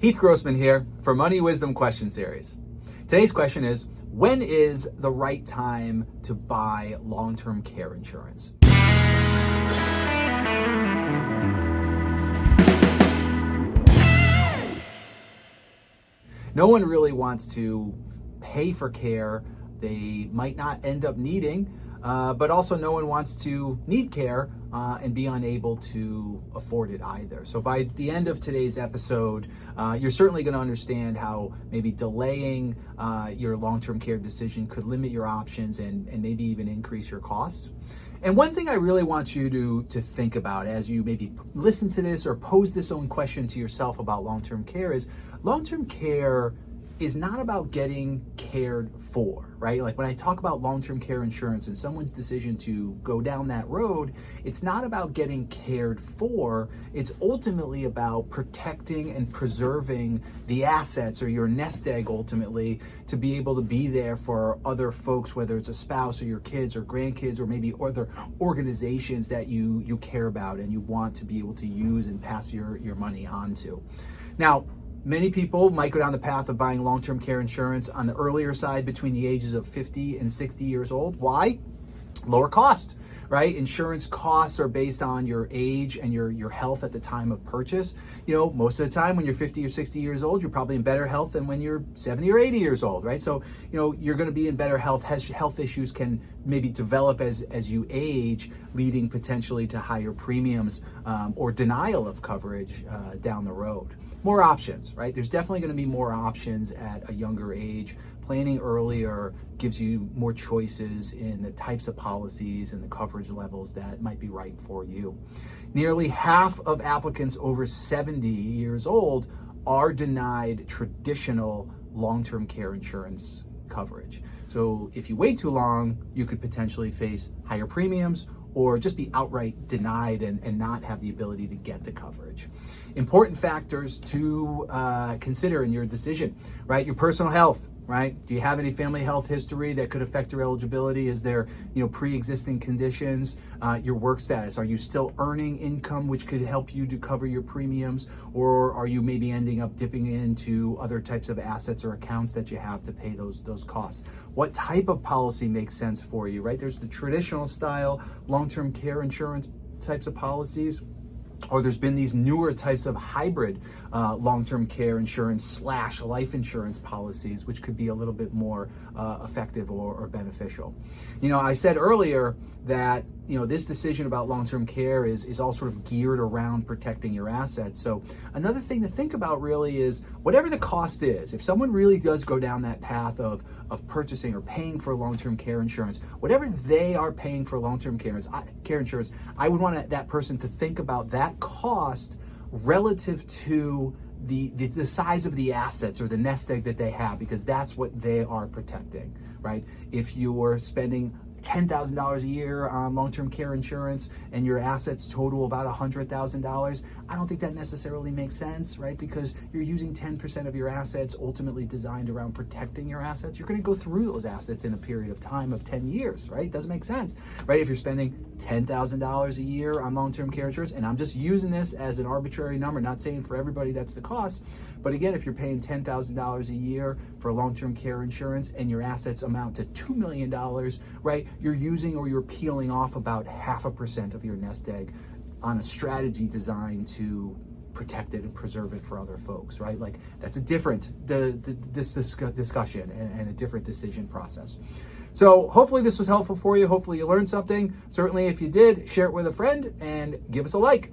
Heath Grossman here for Money Wisdom Question Series. Today's question is, when is the right time to buy long-term care insurance? No one really wants to pay for care they might not end up needing, but also no one wants to need care and be unable to afford it either. So by the end of today's episode, you're certainly going to understand how maybe delaying your long-term care decision could limit your options and maybe even increase your costs. And one thing I really want you to think about as you maybe listen to this or pose this own question to yourself about long-term care is long-term care is not about getting cared for, right? Like when I talk about long-term care insurance and someone's decision to go down that road, it's not about getting cared for. It's ultimately about protecting and preserving the assets or your nest egg ultimately to be able to be there for other folks, whether it's a spouse or your kids or grandkids or maybe other organizations that you care about and you want to be able to use and pass your money on to. Now, many people might go down the path of buying long-term care insurance on the earlier side between the ages of 50 and 60 years old. Why? Lower cost, right? Insurance costs are based on your age and your health at the time of purchase. You know, most of the time when you're 50 or 60 years old, you're probably in better health than when you're 70 or 80 years old, right? So, you know, you're going to be in better health. Health issues can maybe develop as you age, leading potentially to higher premiums or denial of coverage down the road. More options, right? There's definitely going to be more options at a younger age. Planning earlier gives you more choices in the types of policies and the coverage levels that might be right for you. Nearly half of applicants over 70 years old are denied traditional long-term care insurance coverage. So if you wait too long, you could potentially face higher premiums or just be outright denied and not have the ability to get the coverage. Important factors to consider in your decision, right? Your personal health, right? Do you have any family health history that could affect your eligibility? Is there, pre-existing conditions? Your work status, are you still earning income which could help you to cover your premiums? Or are you maybe ending up dipping into other types of assets or accounts that you have to pay those costs? What type of policy makes sense for you, right? There's the traditional style long-term care insurance types of policies, or there's been these newer types of hybrid long-term care insurance / life insurance policies, which could be a little bit more effective or beneficial. I said earlier that this decision about long-term care is all sort of geared around protecting your assets. So another thing to think about really is whatever the cost is, if someone really does go down that path of purchasing or paying for long-term care insurance, whatever they are paying for long-term care insurance, I would want that person to think about that cost relative to the size of the assets or the nest egg that they have, because that's what they are protecting, right? If you're spending $10,000 a year on long-term care insurance and your assets total about $100,000, I don't think that necessarily makes sense, right? Because you're using 10% of your assets ultimately designed around protecting your assets. You're going to go through those assets in a period of time of 10 years, right? Doesn't make sense, right? If you're spending $10,000 a year on long-term care insurance, and I'm just using this as an arbitrary number, not saying for everybody that's the cost, but again, if you're paying $10,000 a year for long-term care insurance and your assets amount to $2 million, right? You're using or you're peeling off about 0.5% of your nest egg on a strategy designed to protect it and preserve it for other folks, right? Like that's a different discussion and a different decision process. So hopefully this was helpful for you. Hopefully you learned something. Certainly if you did, share it with a friend and give us a like.